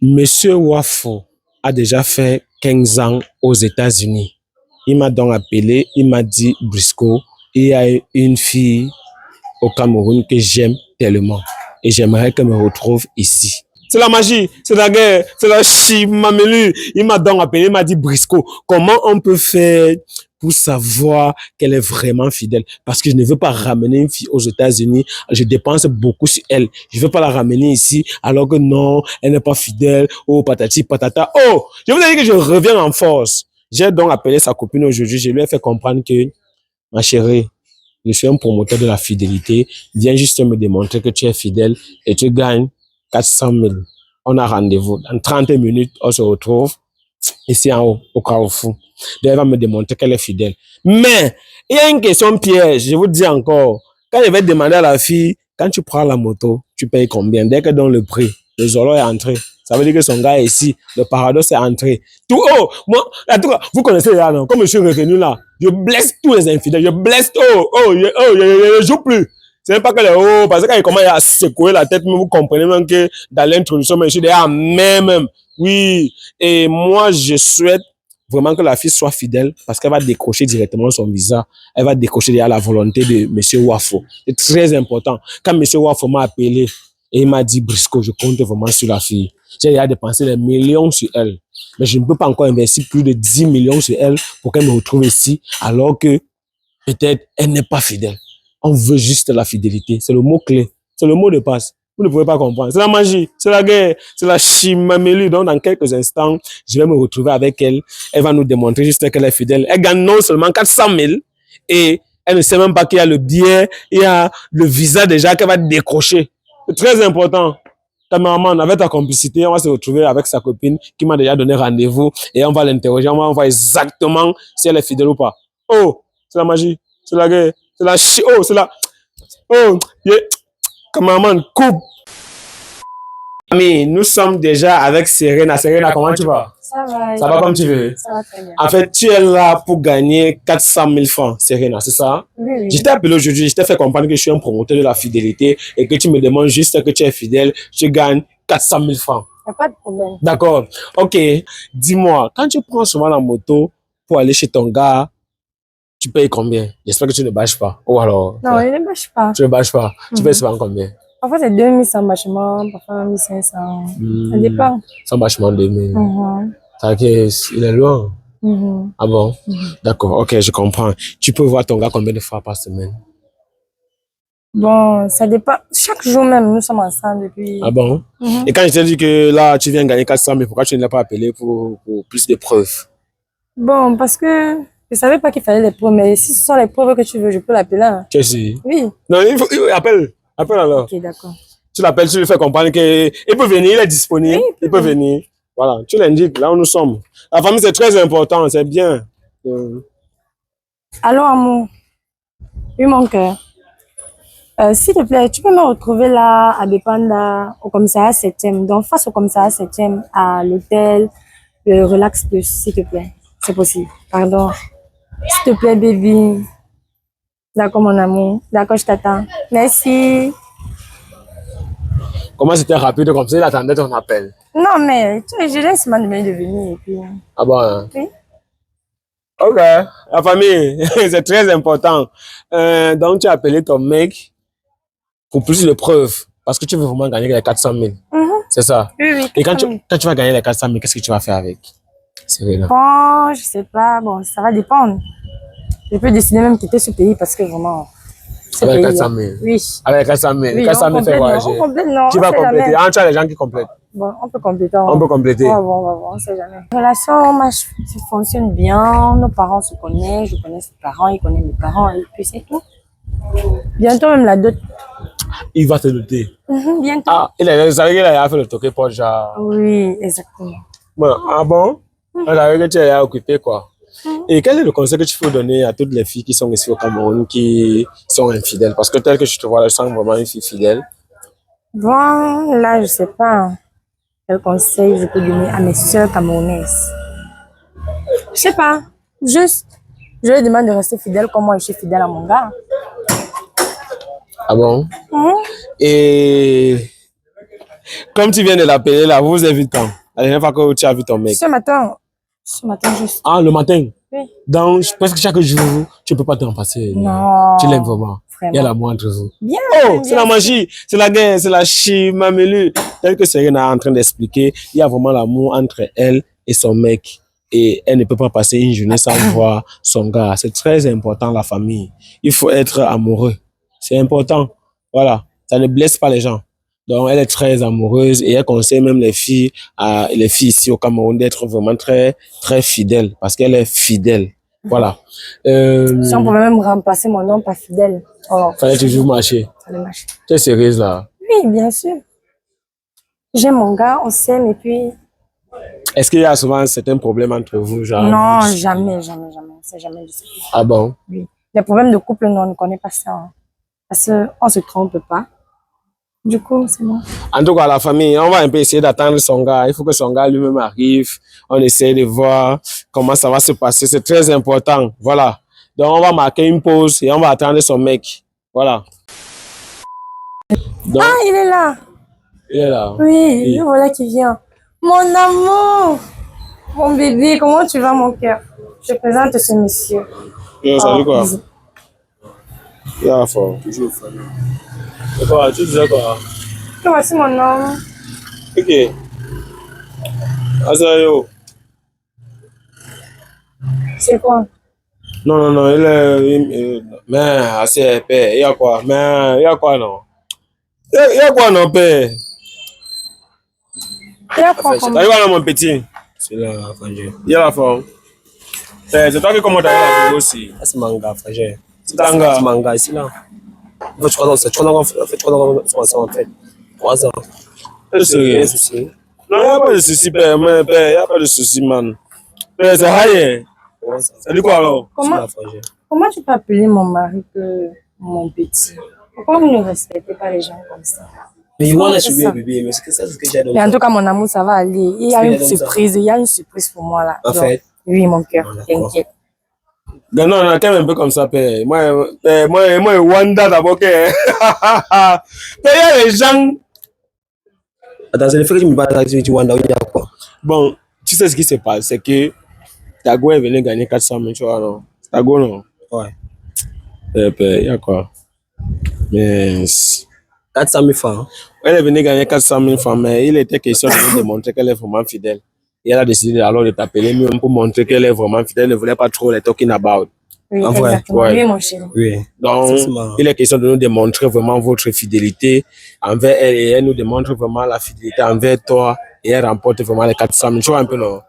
Monsieur Wafo a déjà fait 15 ans aux États-Unis. Il m'a donc appelé, il m'a dit, Brisco, il y a une fille au Cameroun que j'aime tellement et j'aimerais qu'elle me retrouve ici. C'est la magie, c'est la guerre, c'est la chimamelu. Il m'a donc appelé, il m'a dit, Brisco, comment on peut faire pour savoir qu'elle est vraiment fidèle? Parce que je ne veux pas ramener une fille aux États-Unis, je dépense beaucoup sur elle. Je ne veux pas la ramener ici alors que non, elle n'est pas fidèle. Oh, patati, patata. Oh, je vous ai dit que je reviens en force. J'ai donc appelé sa copine aujourd'hui, je lui ai fait comprendre que, ma chérie, je suis un promoteur de la fidélité. Viens juste me démontrer que tu es fidèle et tu gagnes 400 000. On a rendez-vous. Dans 30 minutes, on se retrouve ici en haut, au Carrefour. Elle va me démontrer qu'elle est fidèle. Mais, il y a une question piège, je vous dis encore. Quand je vais demander à la fille, quand tu prends la moto, tu payes combien? Dès que dans le prix, le Zolo est entré. Ça veut dire que son gars est ici. Le paradoxe est entré. Tout haut. Moi, en tout cas, vous connaissez là, non? Comme je suis revenu là, je blesse tous les infidèles. Je blesse, je joue plus. C'est même pas que les oh, parce que quand il commence à secouer la tête, vous comprenez même que dans l'introduction, je suis déjà même. Oui. Et moi, je souhaite vraiment que la fille soit fidèle parce qu'elle va décrocher directement son visa. Elle va décrocher derrière la volonté de M. Wafo. C'est très important. Quand M. Wafo m'a appelé et il m'a dit, Brisco, je compte vraiment sur la fille. J'ai déjà dépensé des millions sur elle. Mais je ne peux pas encore investir plus de 10 millions sur elle pour qu'elle me retrouve ici alors que peut-être elle n'est pas fidèle. On veut juste la fidélité. C'est le mot clé. C'est le mot de passe. Vous ne pouvez pas comprendre. C'est la magie, c'est la guerre, c'est la chimamelu. Donc, dans quelques instants, je vais me retrouver avec elle. Elle va nous démontrer juste qu'elle est fidèle. Elle gagne non seulement 400 000 et elle ne sait même pas qu'il y a le billet, il y a le visa déjà qu'elle va décrocher. C'est très important. Caméraman, avec ta complicité, on va se retrouver avec sa copine qui m'a déjà donné rendez-vous et on va l'interroger. On va voir exactement si elle est fidèle ou pas. Oh, c'est la magie, c'est la guerre, c'est la oh, c'est la oh, yeah. Caméraman, coupe. Mais nous sommes déjà avec Serena. Serena, comment tu vas? Ça va comme tu veux? Ça va très bien. En fait, tu es là pour gagner 400 000 francs, Serena, c'est ça? Oui. Je t'ai appelé aujourd'hui, je t'ai fait comprendre que je suis un promoteur de la fidélité et que tu me demandes juste que tu es fidèle, tu gagnes 400 000 francs. Il n'y a pas de problème. D'accord. Ok. Dis-moi, quand tu prends souvent la moto pour aller chez ton gars, tu payes combien? J'espère que tu ne bâches pas. Ou alors? Non, il ne bâche pas. Tu ne bâches pas. Tu payes souvent combien? Parfois, c'est 2100 bâchements, parfois 1500. Ça dépend. Sans bâchement 2000. Ça veut dire qu'il est loin. Ah bon? D'accord, ok, je comprends. Tu peux voir ton gars combien de fois par semaine? Bon, ça dépend. Chaque jour même, nous sommes ensemble depuis. Ah bon? Et quand je t'ai dit que là, tu viens gagner 400 000, pourquoi tu ne l'as pas appelé pour plus de preuves? Bon, parce que je ne savais pas qu'il fallait les preuves, mais si ce sont les preuves que tu veux, je peux l'appeler. Hein. Tu es sûr? Oui. Non, appelle. Appelle alors. Ok, d'accord. Tu l'appelles, tu lui fais comprendre qu'il peut venir, il est disponible. Oui, il peut venir. Voilà, tu l'indiques, là où nous sommes. La famille, c'est très important, c'est bien. Allô, amour. Oui, mon cœur. S'il te plaît, tu peux me retrouver là, à Bepanda, au commissariat 7e. Donc, face au commissariat 7e, à l'hôtel, le Relax Plus, s'il te plaît. C'est possible. Pardon. S'il te plaît, baby. D'accord, mon amour. D'accord, je t'attends. Merci. Comment c'était rapide comme ça, il attendait ton appel? Non, mais je laisse ma demandé de venir et puis... Ah bon? Hein? Oui. Ok, la famille, c'est très important. Donc, tu as appelé ton mec pour plus de preuves, parce que tu veux vraiment gagner les 400 000. C'est ça? Oui, oui. Et quand tu vas gagner les 400 000, qu'est-ce que tu vas faire avec? C'est vrai, là. Bon, je sais pas. Bon, ça va dépendre. Je peux décider même de quitter ce pays parce que vraiment... Avec 400 000? Oui. Avec 400 000. Oui, 400 000 fait voyager. On complète, non. Qui va compléter? Ah, tu as les gens qui complètent. Bon, on peut compléter. On peut compléter. Oh, bon, on sait jamais. La relation fonctionne bien. Nos parents se connaissent. Je connais ses parents, ils connaissent mes parents. Et puis c'est tout. Bientôt même la dot. Il va te doter. Bientôt. Ah, il a fait le toqué pour genre. Oui, exactement. Bon, ah bon? Alors, que tu es occupé, quoi. Et quel est le conseil que tu peux donner à toutes les filles qui sont ici au Cameroun, qui sont infidèles? Parce que tel que je te vois, je sens vraiment une fille fidèle. Bon, là, je sais pas quel conseil je peux donner à mes sœurs camerounaises. Je sais pas. Juste, je leur demande de rester fidèle comme moi, je suis fidèle à mon gars. Ah bon? Et Comme tu viens de l'appeler là, vous vous avez vu quand? La dernière fois que tu as vu ton mec. Ce matin juste. Ah, le matin? Oui. Donc, presque chaque jour, tu ne peux pas t'en passer. Non. Tu l'aimes vraiment. Vraiment. Il y a l'amour entre vous. Bien. Oh, c'est la magie, c'est la guerre, c'est la chimamelu. Tel que Serena est en train d'expliquer, il y a vraiment l'amour entre elle et son mec. Et elle ne peut pas passer une journée sans voir son gars. C'est très important, la famille. Il faut être amoureux. C'est important. Voilà. Ça ne blesse pas les gens. Donc, elle est très amoureuse et elle conseille même les filles ici au Cameroun d'être vraiment très, très fidèles parce qu'elle est fidèle. Voilà. Si on pouvait même remplacer mon nom par fidèle. Oh. Fallait toujours marcher. Fallait marcher. Tu es sérieuse là? Oui, bien sûr. J'aime mon gars, on s'aime et puis... Est-ce qu'il y a souvent certains problèmes entre vous, genre? Non, jamais. C'est jamais du tout. Ah bon? Oui. Les problèmes de couple, non, on ne connaît pas ça. Hein. Parce qu'on ne se trompe pas. Du coup, c'est bon. En tout cas, la famille, on va un peu essayer d'attendre son gars. Il faut que son gars lui-même arrive. On essaie de voir comment ça va se passer. C'est très important. Voilà. Donc, on va marquer une pause et on va attendre son mec. Voilà. Donc, Ah, il est là. il est là. Oui, le voilà qui vient. Mon amour. Mon bébé, comment tu vas, mon cœur? Je présente ce monsieur. Salut quoi? Bisous. Il est fort. Toujours fort. Et quoi? Tu disais quoi? Voici mon homme. Ok. Azayo. C'est quoi? Non, il est... Mais, assez épais. Il y a quoi? Mais, il y a quoi, non? Il y a quoi, non, père? Il y a quoi comme... T'as vu, mon petit? C'est là, frangin. Il y a la forme. C'est toi qui commentes à la aussi. C'est manga, frangin. C'est Tanga. C'est manga, ici, là. En fait, 3 ans, c'est 3 ans, fait 3 ans, en fait. 3 ans. C'est sérieux? Souci. Non, il n'y a pas de souci, père. Mais, père, il n'y a pas de souci, man. Père, c'est Haye. C'est du quoi, alors? Comment tu peux appeler mon mari que mon petit? Pourquoi vous ne respectez pas les gens comme ça? Mais il want to be bébé, mais c'est que ça, c'est ce que j'ai Mais en tout cas, mon amour, ça va aller. Il y a une surprise. Il y a une surprise pour moi, là. En fait? Oui, mon cœur. T'inquiète. Non, quand même un peu comme ça, père. Moi, Wanda d'abord, que. Père, il y a les gens. Attends, c'est le fait que tu me parles de tu Wanda, il y a quoi? Bon, tu sais ce qui se passe, c'est que Tago est venu gagner 400 000, tu vois, non? Tago, non? Ouais. Père, il y a quoi? Mais. 400 000 francs. Elle est venue gagner 400 000 francs, mais il était question de lui démontrer qu'elle est vraiment fidèle. Et elle a décidé alors de t'appeler même pour montrer qu'elle est vraiment fidèle. Elle ne voulait pas trop les talking about. Oui, En vrai. exactement. Ouais. Oui, mon chéri. Oui. Donc, Ça, il est question de nous démontrer vraiment votre fidélité envers elle et elle nous démontre vraiment la fidélité envers toi et elle remporte vraiment les 400 000. Tu vois un peu, non?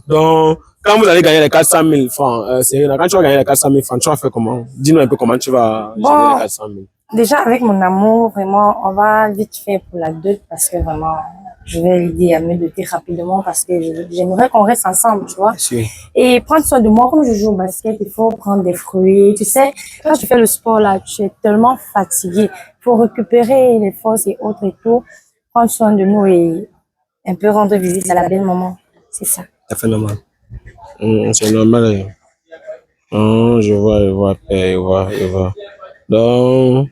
Donc, quand vous allez gagner les 400 000 francs, quand tu vas gagner les 400 000 francs, tu vas faire comment? Dis-nous un peu comment tu vas gérer les 400 000. Déjà, avec mon amour, vraiment, on va vite faire pour la dot parce que vraiment, je vais l'aider à me doter rapidement parce que j'aimerais qu'on reste ensemble, tu vois. Sûr. Et prendre soin de moi, comme je joue au basket, il faut prendre des fruits. Tu sais, quand tu fais le sport là, tu es tellement fatigué. Il faut récupérer les forces et autres et tout. Prendre soin de nous et un peu rendre visite à la belle maman. C'est ça. Ça fait normal. C'est normal. Oh, je vois, père, je vois. Donc,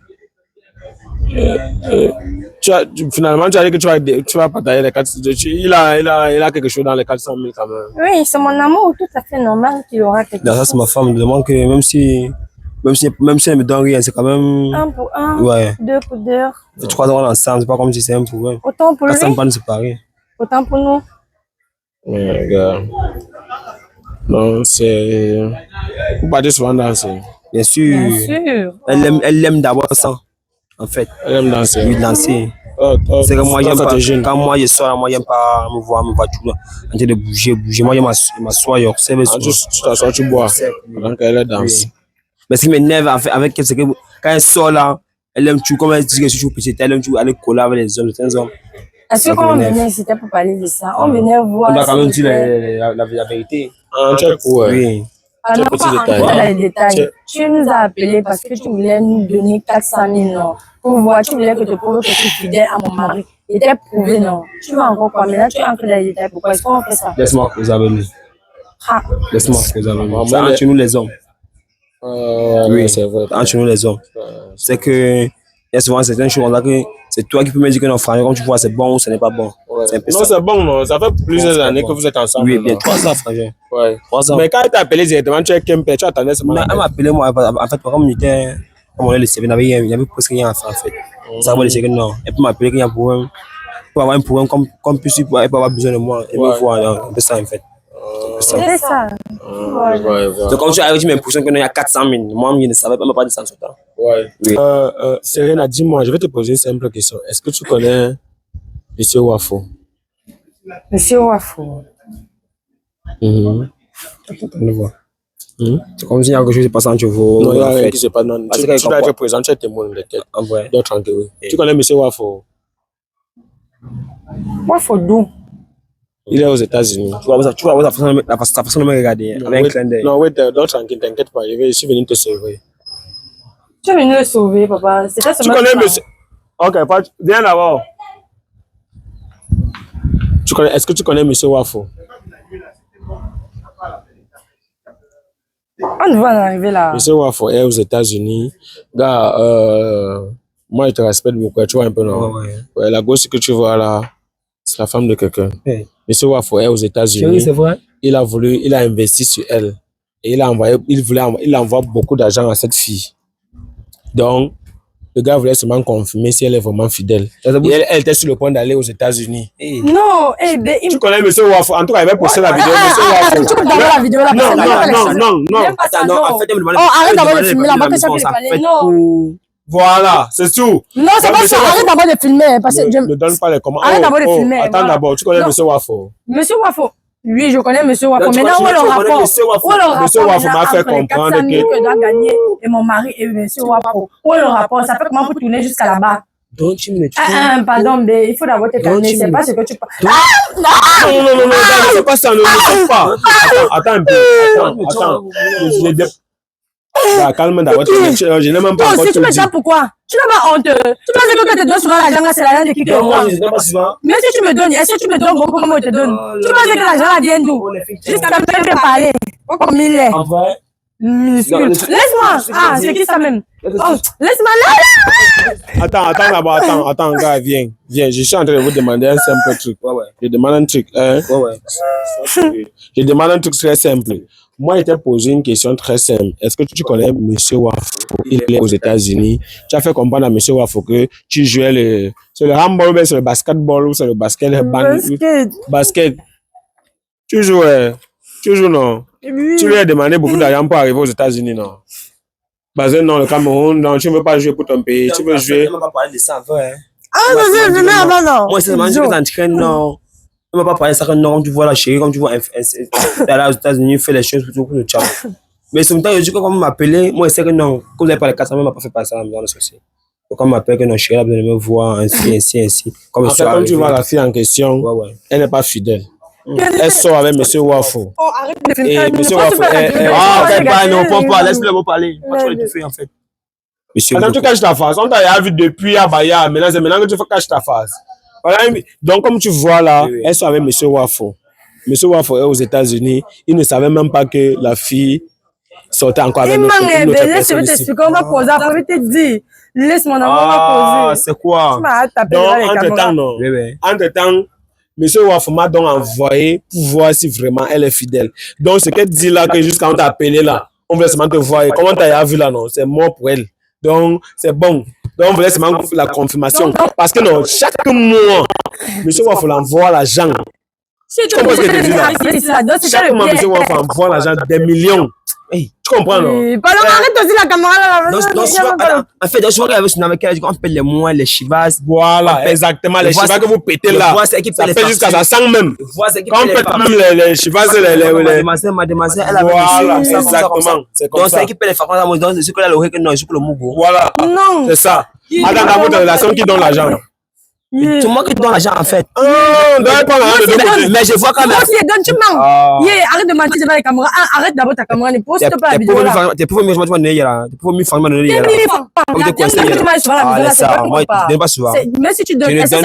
finalement, tu as dit que tu vas partager les 400 000. Il a quelque chose dans les 400 000 quand même. Oui, c'est mon amour tout à fait normal qu'il aura quelque Dans ça, chose. c'est ma femme. Je demande que même si elle me donne rien, c'est quand même. 1 pour 1, Ouais. 2 pour 2. Les 3 ans ensemble, c'est pas comme si c'est un problème. Autant pour lui, Ça me pas nous séparer. autant pour nous. Ouais, gars. Non, c'est. Vous partez souvent danser. Bien sûr. Bien sûr. Elle aime d'abord ça. En fait. Elle aime danser. Oui, danser. C'est que moi, j'aime pas. Quand moi, je sors, moi, j'aime pas me voir, me voir tout là. En train de bouger. Moi, j'aime m'asseoir, c'est Tu t'assois, tu bois. Pendant qu'elle danse. Mais ce qui m'énerve avec elle, c'est que quand elle sort là, elle aime tout. Comme elle dit que je suis petite, elle aime tout aller coller avec les hommes, certains hommes. Est-ce qu'on venait, c'était pour parler de ça? On venait voir. On doit quand même dire la vérité. Ah, tu es pour. Oui. Ah non, petit pas détail. entrer dans les détails. Tu nous as appelés parce que tu voulais nous donner 400 000, non? Pour voir, tu voulais que te prouve que tu es fidèle à mon mari. Il était prouvé, non? Tu vas encore quoi? Maintenant, tu es entré dans les détails. Pourquoi est-ce qu'on fait ça? Laisse-moi vous avez Ah, Laisse-moi vous avez C'est entre nous les hommes. Oui, c'est vrai. Entre nous les hommes. C'est que il y a souvent certaines choses là que c'est toi qui peux me dire que non, frère, comme tu vois, c'est bon ou ce n'est pas bon. Ouais. C'est un peu Non, ça. c'est bon, non. Ça fait plusieurs années que vous êtes ensemble. Oui, non? bien 3 ans, frère. Ouais. 3 ans. Mais quand elle t'a appelé directement, tu es Kempe, tu attendais seulement. Elle m'a appelé, moi, en fait, comme on est laissé, il n'y avait presque rien à faire, en fait. Ça va laisser que non. Elle peut m'appeler qu'il y a un problème. Elle peut avoir un problème comme plus, elle peut avoir besoin de moi. Elle me voit, un peu ça, en fait. C'est ça. Donc, quand tu arrives, tu m'impressionnes qu'il y a 400 000. Moi, je ne savais pas, même pas de ça. Ouais. Oui. Serena, dis-moi, je vais te poser une simple question. Est-ce que tu connais Monsieur Wafo? Monsieur Wafo. On le voit. C'est comme s'il y a quelque chose qui se passe entre vous. Non, il n'y a en rien fait. qui se passe. Non, tu dois être présent, tu es témoin de tête. En vrai. Donc, tranquille, oui. Tu connais Monsieur Wafo? Wafo d'où? Il est aux États-Unis. Tu vois la façon de me regarder. Avec un clin d'œil. Non, wait, donc tranquille, t'inquiète pas. Je suis venu te sauver. Tu es venu le sauver, papa. C'était Tu connais Monsieur. Ok, viens d'abord. Est-ce que tu connais Monsieur Wafo? On va en arriver là. Monsieur Wafo est aux États-Unis. Gars, moi je te respecte beaucoup. Tu vois un peu, non? Ouais, la gosse que tu vois là, c'est la femme de quelqu'un. Hey. Monsieur Wafo est aux États-Unis. Chérie, c'est vrai? Il a investi sur elle. Et il envoie beaucoup d'argent à cette fille. Donc, le gars voulait seulement confirmer si elle est vraiment fidèle. Et elle était sur le point d'aller aux États-Unis. Hey. Non, tu connais Monsieur Wafo? En tout cas, il avait posté la vidéo. Monsieur Wafo. Tu peux d'abord la vidéo là. Non. Attends, non, en fait, elle me demandait. Oh, arrête d'abord de filmer là. Moi, que ça peut parler. Non. Voilà, c'est tout. Non, c'est pas ça. Arrête d'abord de filmer. Parce que ne donne pas les commentaires. Arrête d'abord de filmer. Attends d'abord, tu connais Monsieur Wafo? Monsieur Wafo. Oui, je connais Monsieur Wafo. Maintenant, où est le rapport? Monsieur Wafo m'a fait comprendre que je dois gagner et mon mari et Monsieur Wafo. Où est le rapport? Ça fait comment pour tourner jusqu'à là-bas? Donc, tu me tues. Pardon, mais il faut d'abord te calmer. C'est pas ce que tu parles. Non, c'est pas ça, ne me pas. Attends un peu. Attends. Calme d'abord. Je n'ai même pas encore si tu me dis pourquoi? Tu n'as pas honte. Tu penses que quand tu te donnes souvent l'argent, c'est l'argent de qui te donne. Mais si tu me donnes, est-ce que tu me donnes beaucoup comme on te donne? Tu penses que l'argent vient d'où? Jusqu'à même faire parler. Comme il est. En vrai? Minuscule. Laisse-moi. Ah, c'est qui ça même? Laisse-moi là. Attends d'abord. Attends, gars, viens. Je suis en train de vous demander un simple truc. Je demande un truc. Je demande un truc très simple. Moi, je t'ai posé une question très simple. Est-ce que tu connais Monsieur Wafo? Il est aux États-Unis. Tu as fait comprendre à Monsieur Wafo que tu jouais c'est le handball ou bien c'est le basketball ou c'est le basket? Basket. Tu joues, non? Oui. Tu lui as demandé beaucoup d'argent pour arriver aux États-Unis, non? Parce que non, le Cameroun, non, tu ne veux pas jouer pour ton pays, tu veux jouer. On ne m'a pas parlé de ça avant, hein. Non. Moi, c'est vraiment que t'entraînes, non. On ne m'a pas parlé de ça, non, comme tu vois la chérie, comme tu vois, d'aller aux États-Unis, faire les choses pour le tchao. Mais ce temps, je dis que quand on m'appelait, moi, je sais que non, quand vous avez parlé de 400 000, on ne m'a pas fait passer dans le souci. Donc, quand on m'appelle que non, chérie, elle a besoin de me voir, ainsi. Comme tu vois la fille en question, elle n'est pas fidèle. Elle sort avec Monsieur Wafo. Oh, arrête de filmer. Et Monsieur Wafo, laisse-le me parler. Moi, tu vas tout faire, en fait. Attends, tu caches ta face. On t'a vu depuis Abaya. Maintenant, c'est maintenant que tu caches ta face. Voilà. Donc, comme tu vois là, elle sort avec Monsieur Wafo. Monsieur Wafo est aux États-Unis. Il ne savait même pas que la fille sortait encore avec une autre personne. Je vais t'expliquer. On va poser. Après, je vais te dire. Laisse-moi, on va poser. C'est quoi? Donc, entre-temps, Monsieur Wafo m'a donc envoyé pour voir si vraiment elle est fidèle. Donc, ce qu'elle dit là, que jusqu'à on t'a appelé là, on voulait seulement te voir. Et comment t'as vu là, non? C'est mort pour elle. Donc, c'est bon. Donc, on voulait seulement la confirmation. Parce que non, chaque mois, Monsieur Wafo l'envoie l'argent. Tu comprends ce que je dis là? Chaque mois, Monsieur Wafo envoie l'argent des millions. Hey, tu comprends, non? Arrête aussi la caméra là. En fait, je vois qu'elle avait avec elle, on appelle les mois, les chivas. Voilà, exactement, les chivas que vous pétez là. Ça fait jusqu'à ça sent même. Quand on pète même les chivas, Mademoiselle, elle avait voilà, exactement. Donc, c'est qui paie les factures à moi, donc, c'est que là, le que non, je peux le mougo. Voilà. Non. C'est ça. Attends, dans votre relation, qui donne l'argent? C'est moi qui donne l'argent en fait. Mais je vois quand même. Tu mens. Arrête de mentir devant les caméras. Arrête d'abord ta caméra. Ne pose pas la vidéo là. T'es pour me faire là. T'es pour me faire mais si tu donnes, est-ce que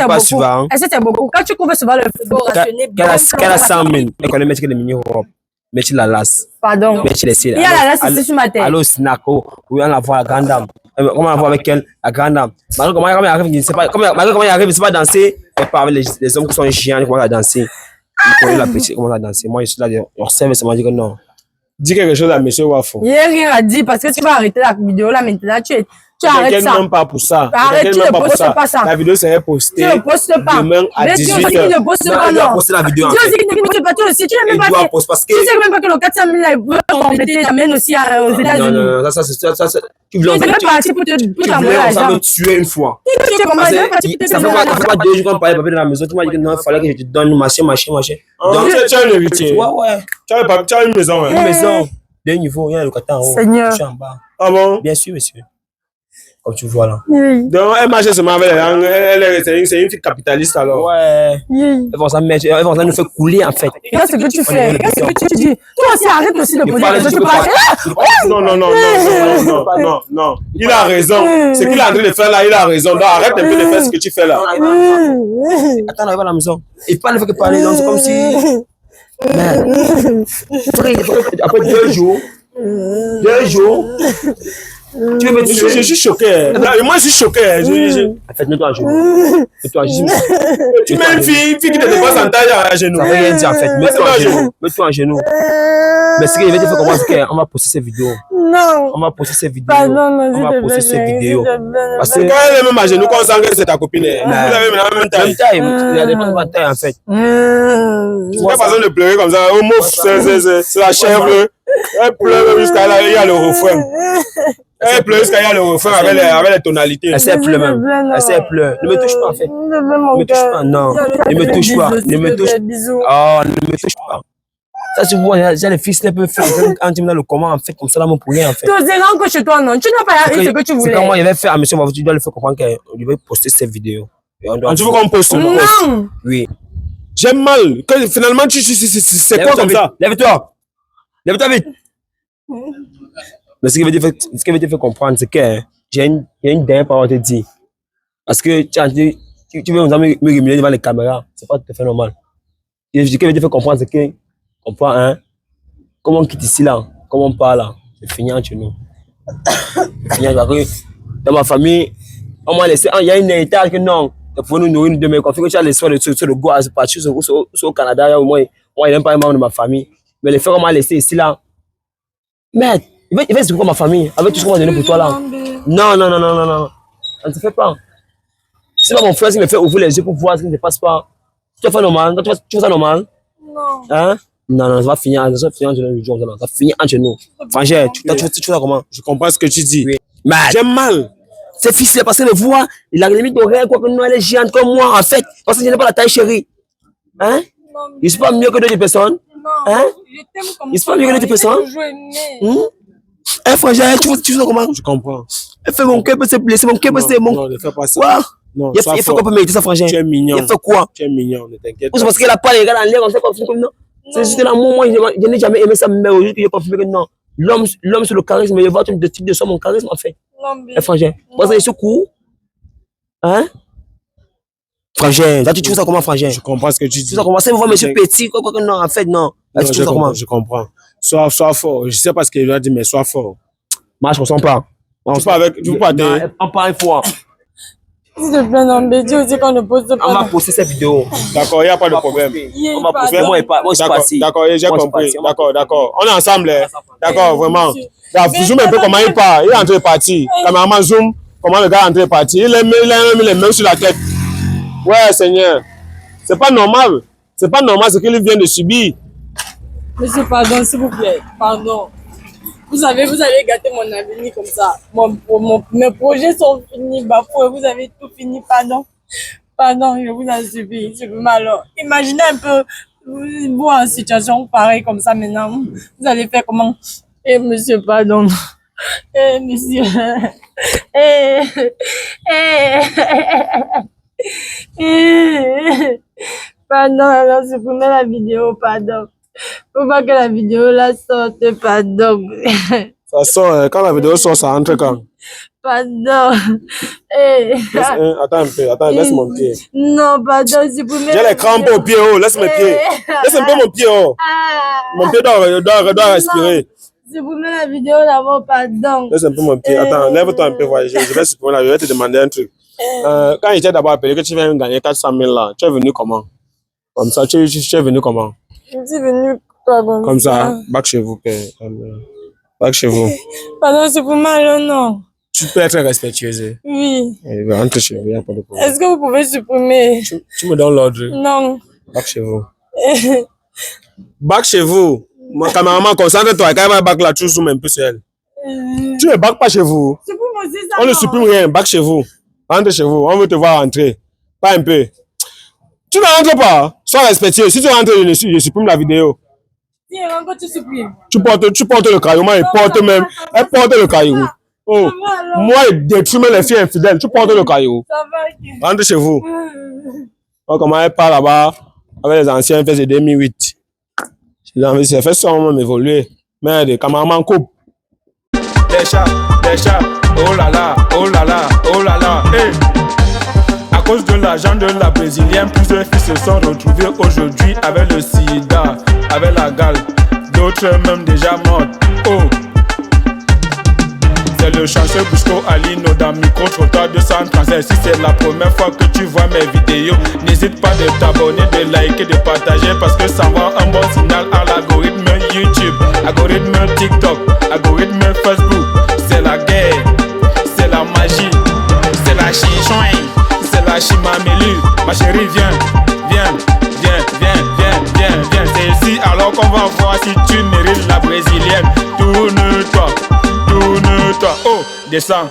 c'est beaucoup? Quand tu couvres souvent le football rationné, qu'elle a 100 000. Elle connaît mettre que des mini-robes. Mais tu la lasses. Pardon. Mais tu laisses. Il y a la lasse ici sur ma tête. Allô, snack, oh, oui, on la voit, la grande dame. Comment on la voit avec elle, la grande dame. Malgré comment il arrive, il ne sait pas, malgré comment il arrive, il ne sait pas danser, elle parle avec les hommes qui sont chiants, ils commencent à danser. Ils connaissent la petite, comment à danser. Moi, je suis là, on observe, ça m'a dit que non. Dis quelque chose à monsieur Wafo. Il n'y a rien à dire parce que tu vas arrêter la vidéo là maintenant. Tu arrêtes ça. Même pas pour ça. Arrête, tu ne postes pas ça. La vidéo serait postée. Tu ne postes pas. Demain à 18h. Tu ne postes pas, Il doit non. poster la vidéo. Tu aussi ne postes pas toi aussi. Tu n'as même pas fait. Parce que. Tu sais même pas que le 400 000 là, il veut compléter, t'amène aussi aux États-Unis. Non, ça, tu voulais même parti pour t'envoyer l'argent. me tuer une fois. Tu sais comment il est parti pour Ça fait pas 2 jours qu'on parlait de papier dans la maison. Tu m'as dit que non, il fallait que je te donne machin. Donc, tu as un héritier. Ouais. Tu as une maison. Une maison. Deux niveaux, il y a un locataire en haut. Seigneur. Je suis en bas. Ah bon? Bien sûr, monsieur. Comme tu vois là. Donc, elle marche seulement avec les langues. C'est une fille capitaliste alors. Ouais. Elles vont ça nous faire couler en fait. Qu'est-ce que tu fais? Qu'est-ce que tu dis? Toi aussi, arrête aussi de poser des questions. Non. Il a raison. Ce qu'il est en train de faire là, il a raison. Donc, arrête un peu de faire ce que tu fais là. Attends, on arrive à la maison. Il parle, il fait que parler. Donc, c'est comme si. Après 2 jours. Tu veux me tuer? Je suis choqué. Moi, je suis choqué. En fait, mets-toi à genoux. Tu mets une fille qui te dépasse en taille à genoux. Ça veut rien dire en fait. Mets-toi à genoux. Mais ce qu'il veut dire, il faut comprendre qu'on va poster ces vidéos. Non. On va poster ces vidéos. Pardon, on va poster ces vidéos. Parce que quand elle est même à genoux, quand on sent que c'est ta copine, vous avez la même taille. Il y a des gens de taille en fait. Tu n'as pas besoin de pleurer comme ça. Oh, mouf, c'est la chèvre. Elle pleure jusqu'à là, il y a le refrain. Elle pleure jusqu'à là, il y a le refrain avec les tonalités. Elle pleure même. Elle pleure. Ne me touche pas en fait. Ne me touche pas, non. Ne me touche pas. Ne me touche pas. Oh, ne me touche pas. Ça, tu vois, j'ai les fils qui peuvent faire un team dans le comment en fait, comme ça là, mon poulet en fait. Tu es encore chez toi, non? Tu n'as pas ce que tu voulais. C'est quand moi, il va faire à monsieur, tu dois le faire comprendre qu'il va poster cette vidéo. Tu veux qu'on poste? Non. Oui. J'aime mal. Finalement, c'est quoi comme ça? Lève-toi. Lève-toi vite. Mais ce qui veut te faire comprendre, c'est que j'ai une dernière parole à te dire. Parce que tu veux me rémunérer devant les caméras, c'est pas tout à fait normal. Et ce qui veut te faire comprendre, c'est que, comprends, hein, comment on quitte ici là, comment on parle là, c'est fini entre nous. Dans ma famille, on m'a laissé, il y a une héritage que non, il faut nous nourrir, nous demain, quand tu as laissé le goût à partir au Canada, moi, il n'aime pas un membre de ma famille. Mais les frères, on m'a laissé ici là. Merde, il va se couper ma famille, avec tout ce qu'on m'a donné pour toi là. Non. Ça ne se fait pas. C'est pas mon frère qui me fait ouvrir les yeux pour voir ce qui ne se passe pas. Tu fais normal, tu fais ça normal? Non. Hein? Non, ça va finir entre nous. Ça va finir entre nous. Franchement, tu fais ça comment? Je comprends ce que tu dis. Oui. J'aime mal. C'est ficelé parce que le voix, il a limite d'oreille, quoi que nous, elle est géante comme moi en fait. Parce que je n'ai pas la taille chérie. Hein? Il ne suis pas mieux que d'autres personnes. Hein? Je t'aime comme il se passe mieux que d'autres personnes. Frangin, tu sais comment? Je comprends. Elle fait mon cœur peut se blesser, mon cœur peut se. Non, ne fais pas ça. Quoi? Non, il fait quoi pour mériter ça, frangin? Tu es mignon. Il fait quoi? Tu es mignon, ne t'inquiète pas. C'est parce qu'elle a pas les gars dans l'air, on sait comme non. C'est juste l'amour, moi, je n'ai jamais aimé ça, mais aujourd'hui, j'ai confirmé que non. L'homme sur le charisme, il va être de type de ça, mon charisme, en fait. Frangin, moi, c'est ce coup. Hein? Frangin, tu trouves ça comment, frangin? Je comprends ce que tu dis. Tu sais comment? C'est voir monsieur petit, quoi que non, en fait, non. Je comprends. Sois fort. Je sais pas ce qu'il a dit, mais sois fort. Moi, je ne ressens pas. Tu veux pas dire. On parle une fois. S'il te plaît, non, mais dis aussi qu'on ne poste pas. On va poster cette vidéo. D'accord, il n'y a pas de problème. On va poster. Moi, je suis parti. D'accord, j'ai compris. D'accord. On est ensemble. D'accord, vraiment. Zoom un peu comment il part. Il est en train de partir. Cameraman, zoom. Comment le gars est en train de partir. Il a mis les mains sur la tête. Ouais, Seigneur. C'est pas normal. C'est pas normal ce qu'il vient de subir. Monsieur, pardon, s'il vous plaît. Pardon. Vous allez gâter mon avenir comme ça. Mes projets sont finis, bafoués. Vous avez tout fini, pardon. Pardon, je vous en supplie. Je veux mal. Imaginez un peu, vous en situation pareille comme ça maintenant. Vous allez faire comment? Eh, monsieur, pardon. Eh, monsieur. Pardon, alors supprimez la vidéo, pardon. Faut pas que la vidéo la sorte, pardon. Ça sort, quand la vidéo sort, ça entre quand? Pardon. Eh. Attends un peu, attends, laisse mon pied. Non, pardon, supprimez. J'ai les crampes au pied, oh, laisse mes pieds. Laisse un peu mon pied, oh. Mon pied doit respirer. Supprimez la vidéo d'abord, pardon. Laisse un peu mon pied. Attends, lève-toi un peu, voilà. Je vais supprimer la vidéo, je vais te demander un truc. Quand il t'a d'abord appelé que tu viens gagner 400 000 là, tu es venu comment? Comme ça, tu es venu comment? Je suis venue comme ça. Bac chez vous, père. Bac chez vous. Pardon, c'est pour mal, non? Tu peux être respectueuse. Oui. Rentre chez vous, il n'y a pas de problème. Est-ce que vous pouvez supprimer? Tu me donnes l'ordre? Non. Bac chez vous. Bac chez vous. Mon cameraman, concentre-toi. Quand il va bac là, tu zoomes un peu sur elle. Tu ne bac pas chez vous. On ne supprime rien. Bac chez vous. Rentre chez vous. On veut te voir rentrer. Pas un peu. Tu ne rentres pas. Sois respectueux. Si tu rentres, je supprime la vidéo. Si elle rentre, tu supprimes. Tu portes le caillou. Moi, elle porte le caillou. Oh, moi, il détruit les filles infidèles. Tu portes le caillou. Ça va. Rentre chez vous. Oh, comment elle part là-bas avec les anciens, elle fait 2008. J'ai fait ça, on m'a évolué. Merde, cameraman coupe. Des chats, oh là là, oh là là, oh là là. Hey. À cause de l'argent de la brésilienne, plusieurs filles se sont retrouvées aujourd'hui avec le sida, avec la gale. D'autres même déjà mortes. Oh. C'est le chanceux Busco Alino dans Micro-Trottoir 237. Si c'est la première fois que tu vois mes vidéos, n'hésite pas de t'abonner, de liker, de partager, parce que ça envoie un bon signal à l'algorithme YouTube, algorithme TikTok, algorithme Facebook. C'est la guerre, c'est la magie, c'est la chichouin, c'est la chimamelu. Ma chérie, viens. C'est ici alors qu'on va voir si tu mérites la brésilienne. Tourne-toi. Oh, descends.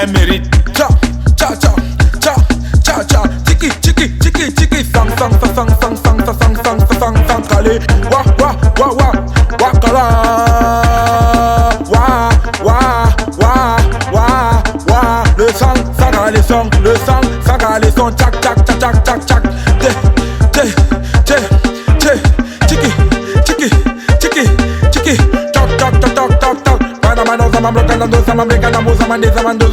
Elle mérite. Ciao. Tiki. Fang. Kale. Wa, kala. Wa. Le sang, ça a les sons. Tchac. Tiki. Toc. Mana, zaman bloqueando, zaman brincando, zaman de, zaman dos,